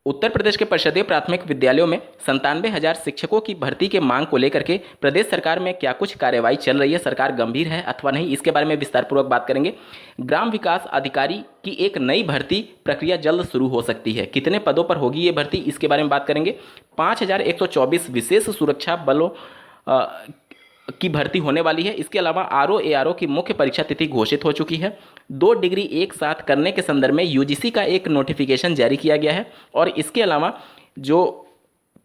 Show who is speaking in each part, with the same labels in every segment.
Speaker 1: उत्तर प्रदेश के परिषदीय प्राथमिक विद्यालयों में 97,000 शिक्षकों की भर्ती के मांग को लेकर के प्रदेश सरकार में क्या कुछ कार्रवाई चल रही है, सरकार गंभीर है अथवा नहीं, इसके बारे में विस्तारपूर्वक बात करेंगे। ग्राम विकास अधिकारी की एक नई भर्ती प्रक्रिया जल्द शुरू हो सकती है, कितने पदों पर होगी ये भर्ती, इसके बारे में बात करेंगे। 5,124 विशेष सुरक्षा बलों की भर्ती होने वाली है। इसके अलावा आरओ एआरओ की मुख्य परीक्षा तिथि घोषित हो चुकी है। 2 डिग्री एक साथ करने के संदर्भ में यूजीसी का एक नोटिफिकेशन जारी किया गया है। और इसके अलावा जो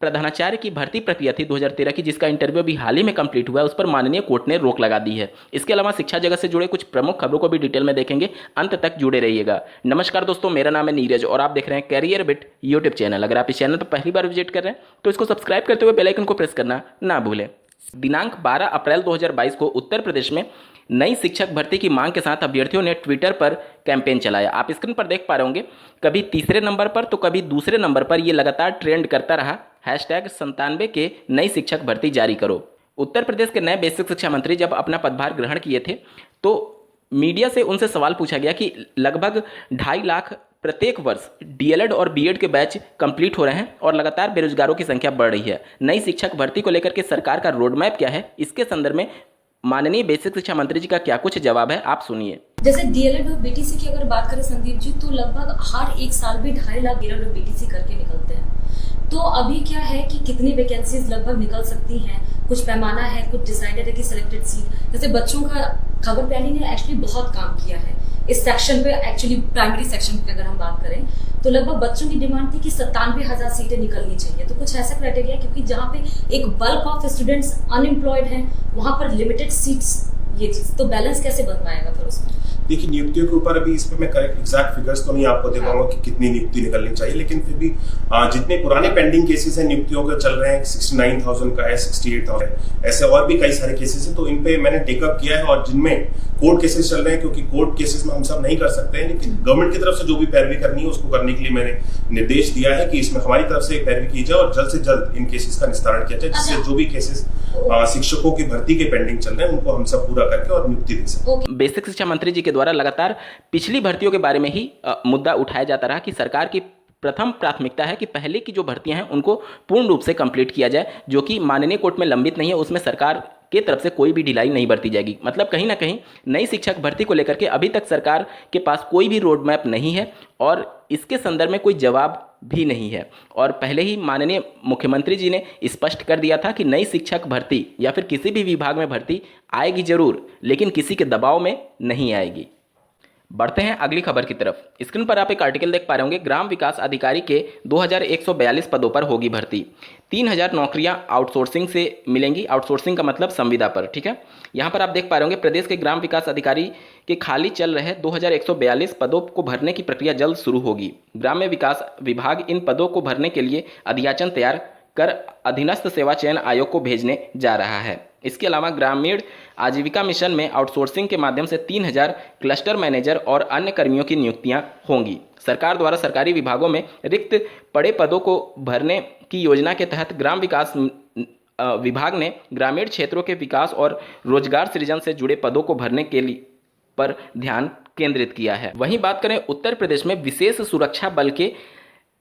Speaker 1: प्रधानाचार्य की भर्ती प्रक्रिया थी 2013 की, जिसका इंटरव्यू भी हाल ही में कंप्लीट हुआ है, उस पर माननीय कोर्ट ने रोक लगा दी है। इसके अलावा शिक्षा जगत से जुड़े कुछ प्रमुख खबरों को भी डिटेल में देखेंगे, अंत तक जुड़े रहिएगा। नमस्कार दोस्तों, मेरा नाम है नीरज और आप देख रहे हैं कैरियर बिट यूट्यूब चैनल। अगर आप इस चैनल पर पहली बार विजिट कर रहे हैं तो इसको सब्सक्राइब करते हुए बेल आइकन को प्रेस करना ना भूलें। दिनांक 12 अप्रैल 2022 को उत्तर प्रदेश में नई शिक्षक भर्ती की मांग के साथ अभ्यर्थियों ने ट्विटर पर कैंपेन चलाया। आप स्क्रीन पर देख पा रहे होंगे, कभी तीसरे नंबर पर तो कभी दूसरे नंबर पर ये लगातार ट्रेंड करता रहा। #97 के नई शिक्षक भर्ती जारी करो। उत्तर प्रदेश के नए बेसिक शिक्षा मंत्री जब अपना पदभार ग्रहण किए थे तो मीडिया से उनसे सवाल पूछा गया कि लगभग 2.5 लाख प्रत्येक वर्ष डीएलएड और बीएड के बैच कंप्लीट हो रहे हैं और लगातार बेरोजगारों की संख्या बढ़ रही है। नई शिक्षक भर्ती को लेकर के सरकार का रोड मैप क्या है, इसके संदर्भ में माननीय बेसिक शिक्षा मंत्री जी का क्या कुछ जवाब है, आप सुनिए।
Speaker 2: जैसे डीएलएड और बीटीसी की अगर बात करें संदीप जी, तो लगभग हर एक साल भी 2.5 लाख डीएलएड और बीटीसी करके निकलते हैं। तो अभी क्या है कि कितनी वैकेंसीज लगभग निकल सकती हैं, कुछ पैमाना है, कुछ डिसाइडेड है कि सिलेक्टेड सीट। जैसे बच्चों का खबर प्याली ने एक्चुअली बहुत काम किया है इस सेक्शन पे। एक्चुअली प्राइमरी सेक्शन पे अगर हम बात करें तो लगभग बच्चों की डिमांड थी कि 97,000 सीटें निकलनी चाहिए। तो कुछ ऐसा क्राइटेरिया, क्योंकि जहाँ पे एक बल्क ऑफ स्टूडेंट्स अनएम्प्लॉयड हैं, वहां पर लिमिटेड सीट्स, ये चीज तो बैलेंस कैसे बन पाएगा फिर उसमें।
Speaker 3: देखिए, नियुक्तियों के ऊपर अभी इस पे मैं करेक्ट एग्जैक्ट फिगर्स तो नहीं आपको दे पाऊंगा कि कितनी नियुक्ति निकलनी चाहिए, लेकिन फिर भी जितने पुराने पेंडिंग केसेस हैं नियुक्तियों के चल रहे हैं, 69,000 का है, 68,000 है, ऐसे और भी कई सारे केसेस हैं। तो इन पे मैंने टेकअप किया है और जिनमें कोर्ट केसेस चल रहे हैं, क्योंकि कोर्ट केसेस में हम सब नहीं कर सकते हैं, लेकिन गवर्नमेंट की तरफ से जो भी पैरवी करनी है उसको करने के लिए मैंने निर्देश दिया है कि इसमें हमारी तरफ से पैरवी की जाए और जल्द से जल्द इन केसेस का निस्तारण किया जाए, जिससे जो भी केसेस शिक्षकों की भर्ती के पेंडिंग चल रहे हैं उनको हम सब पूरा करके और नियुक्ति दे सकें।
Speaker 1: बेसिक शिक्षा मंत्री जी के द्वारा लगातार पिछली भर्तियों के बारे में ही मुद्दा उठाया जाता रहा कि सरकार की प्रथम प्राथमिकता है कि पहले की जो भर्तियां हैं उनको पूर्ण रूप से कंप्लीट किया जाए, जो कि माननीय कोर्ट में लंबित नहीं है, उसमें सरकार के तरफ से कोई भी ढिलाई नहीं बरती जाएगी। मतलब कहीं ना कहीं नई शिक्षक भर्ती को लेकर के अभी तक सरकार के पास कोई भी रोड मैप नहीं है और इसके संदर्भ में कोई जवाब भी नहीं है। और पहले ही माननीय मुख्यमंत्री जी ने स्पष्ट कर दिया था कि नई शिक्षक भर्ती या फिर किसी भी विभाग में भर्ती आएगी जरूर, लेकिन किसी के दबाव में नहीं आएगी। बढ़ते हैं अगली खबर की तरफ। स्क्रीन पर आप एक आर्टिकल देख पा रहे होंगे, ग्राम विकास अधिकारी के 2,142 पदों पर होगी भर्ती। 3,000 नौकरियां आउटसोर्सिंग से मिलेंगी। आउटसोर्सिंग का मतलब संविदा पर, ठीक है। यहां पर आप देख पा रहे होंगे प्रदेश के ग्राम विकास अधिकारी के खाली चल रहे 2,142 पदों को भरने की प्रक्रिया जल्द शुरू होगी। ग्राम्य विकास विभाग इन पदों को भरने के लिए अधियाचन तैयार कर अधीनस्थ सेवा चयन आयोग को भेजने जा रहा है। इसके अलावा ग्रामीण आजीविका मिशन में आउटसोर्सिंग के माध्यम से 3,000 क्लस्टर मैनेजर और अन्य कर्मियों की नियुक्तियां होंगी। सरकार द्वारा सरकारी विभागों में रिक्त पड़े पदों को भरने की योजना के तहत ग्राम विकास विभाग ने ग्रामीण क्षेत्रों के विकास और रोजगार सृजन से जुड़े पदों को भरने के लिए पर ध्यान केंद्रित किया है। वहीं बात करें उत्तर प्रदेश में विशेष सुरक्षा बल के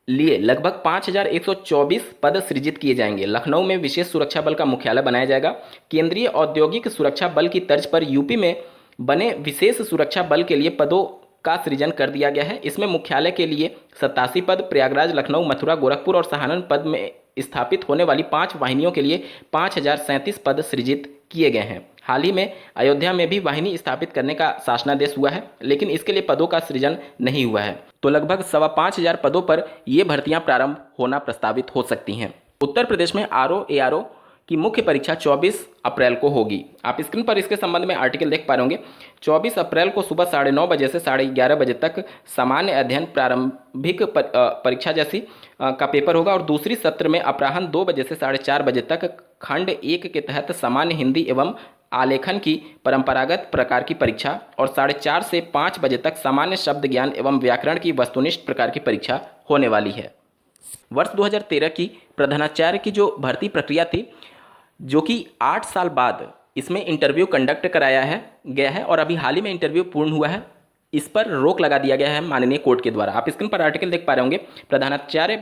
Speaker 1: लिए लगभग 5,124 पद सृजित किए जाएंगे। लखनऊ में विशेष सुरक्षा बल का मुख्यालय बनाया जाएगा। केंद्रीय औद्योगिक सुरक्षा बल की तर्ज पर यूपी में बने विशेष सुरक्षा बल के लिए पदों का सृजन कर दिया गया है। इसमें मुख्यालय के लिए 87 पद, प्रयागराज, लखनऊ, मथुरा, गोरखपुर और सहारनपुर पद में स्थापित होने वाली 5 वाहिनियों के लिए 5,037 पद सृजित किए गए हैं। हाल ही में अयोध्या में भी वाहिनी स्थापित करने का शासनादेश हुआ है, लेकिन इसके लिए पदों का सृजन नहीं हुआ है। तो लगभग 5,25,000 पदों पर ये भर्तियां प्रारंभ होना प्रस्तावित हो सकती हैं। उत्तर प्रदेश में आरओ एआरओ की मुख्य परीक्षा 24 अप्रैल को होगी। आप स्क्रीन पर इसके संबंध में आर्टिकल देख पा रहे होंगे। 24 अप्रैल को सुबह 9:30 बजे से 11:30 बजे तक सामान्य अध्ययन प्रारंभिक परीक्षा जैसी का पेपर होगा और दूसरी सत्र में अपराह्न 2 बजे से 4:30 बजे तक खंड 1 के तहत सामान्य हिंदी एवं आलेखन की परंपरागत प्रकार की परीक्षा और 4:30 से 5 बजे तक सामान्य शब्द ज्ञान एवं व्याकरण की वस्तुनिष्ठ प्रकार की परीक्षा होने वाली है। वर्ष 2013 की प्रधानाचार्य की जो भर्ती प्रक्रिया थी, जो कि 8 साल बाद इसमें इंटरव्यू कंडक्ट कराया गया है और अभी हाल ही में इंटरव्यू पूर्ण हुआ है, इस पर रोक लगा दिया गया है माननीय कोर्ट के द्वारा। आप स्क्रीन पर आर्टिकल देख पा रहे होंगे। प्रधानाचार्य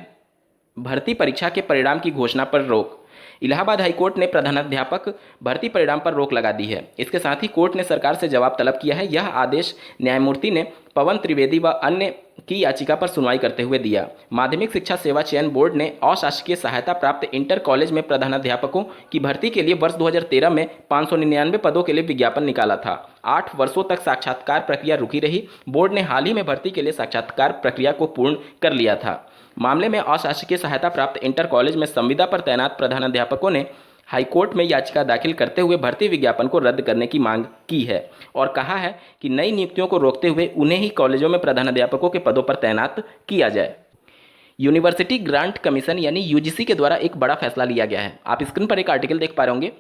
Speaker 1: भर्ती परीक्षा के परिणाम की घोषणा पर रोक। इलाहाबाद हाईकोर्ट ने प्रधानाध्यापक भर्ती परिणाम पर रोक लगा दी है। इसके साथ ही कोर्ट ने सरकार से जवाब तलब किया है। यह आदेश न्यायमूर्ति ने पवन त्रिवेदी व अन्य की याचिका पर सुनवाई करते हुए दिया। माध्यमिक शिक्षा सेवा चयन बोर्ड ने अशासकीय सहायता प्राप्त इंटर कॉलेज में प्रधानाध्यापकों की भर्ती के लिए वर्ष 2013 में 599 पदों के लिए विज्ञापन निकाला था। 8 वर्षों तक साक्षात्कार प्रक्रिया रुकी रही। बोर्ड ने हाल ही में भर्ती के लिए साक्षात्कार प्रक्रिया को पूर्ण कर लिया था। मामले में अशासकीय सहायता प्राप्त इंटर कॉलेज में संविदा पर तैनात प्रधानाध्यापकों ने हाईकोर्ट में याचिका दाखिल करते हुए भर्ती विज्ञापन को रद्द करने की मांग की है और कहा है कि नई नियुक्तियों को रोकते हुए उन्हें ही कॉलेजों में प्रधानाध्यापकों के पदों पर तैनात किया जाए। यूनिवर्सिटी ग्रांट कमीशन यानी यूजीसी के द्वारा एक बड़ा फैसला लिया गया है। आप स्क्रीन पर एक आर्टिकल देख पा रहे होंगे।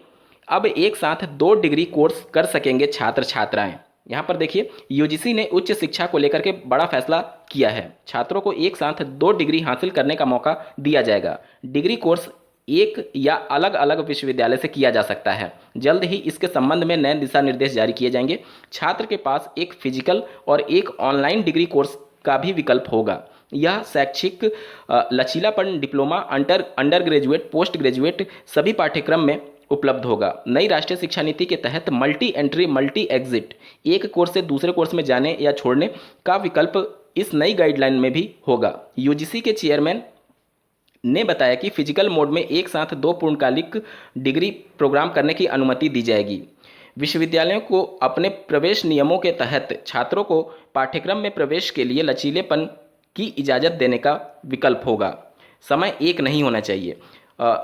Speaker 1: अब एक साथ 2 डिग्री कोर्स कर सकेंगे छात्र छात्राएं। यहाँ पर देखिए, यूजीसी ने उच्च शिक्षा को लेकर के बड़ा फैसला किया है। छात्रों को एक साथ 2 डिग्री हासिल करने का मौका दिया जाएगा। डिग्री कोर्स एक या अलग अलग विश्वविद्यालय से किया जा सकता है। जल्द ही इसके संबंध में नए दिशा निर्देश जारी किए जाएंगे। छात्र के पास एक फिजिकल और एक ऑनलाइन डिग्री कोर्स का भी विकल्प होगा। यह शैक्षिक लचीलापन diploma, under graduate, post graduate सभी पाठ्यक्रम में उपलब्ध होगा। नई राष्ट्रीय शिक्षा नीति के तहत मल्टी एंट्री, मल्टी एग्जिट, एक कोर्स से दूसरे कोर्स में जाने या छोड़ने का विकल्प इस नई गाइडलाइन में भी होगा। यूजीसी के चेयरमैन ने बताया कि फिजिकल मोड में एक साथ 2 पूर्णकालिक डिग्री प्रोग्राम करने की अनुमति दी जाएगी। विश्वविद्यालयों को अपने प्रवेश नियमों के तहत छात्रों को पाठ्यक्रम में प्रवेश के लिए लचीलेपन की इजाज़त देने का विकल्प होगा। समय एक नहीं होना चाहिए।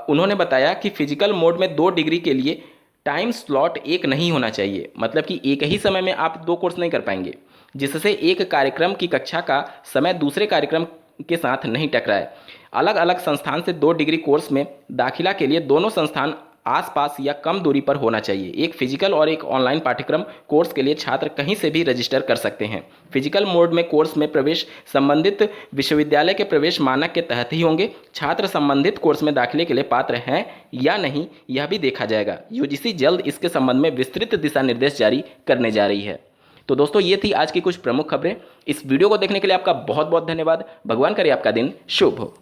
Speaker 1: उन्होंने बताया कि फिजिकल मोड में 2 डिग्री के लिए टाइम स्लॉट एक नहीं होना चाहिए, मतलब कि एक ही समय में आप 2 कोर्स नहीं कर पाएंगे, जिससे एक कार्यक्रम की कक्षा का समय दूसरे कार्यक्रम के साथ नहीं टकराए। अलग अलग संस्थान से 2 डिग्री कोर्स में दाखिला के लिए दोनों संस्थान आसपास या कम दूरी पर होना चाहिए। एक फिजिकल और एक ऑनलाइन पाठ्यक्रम कोर्स के लिए छात्र कहीं से भी रजिस्टर कर सकते हैं। फिजिकल मोड में कोर्स में प्रवेश संबंधित विश्वविद्यालय के प्रवेश मानक के तहत ही होंगे। छात्र संबंधित कोर्स में दाखिले के लिए पात्र हैं या नहीं, यह भी देखा जाएगा। यूजीसी जल्द इसके संबंध में विस्तृत दिशा निर्देश जारी करने जा रही है। तो दोस्तों, ये थी आज की कुछ प्रमुख खबरें। इस वीडियो को देखने के लिए आपका बहुत बहुत धन्यवाद। भगवान करे आपका दिन शुभ हो।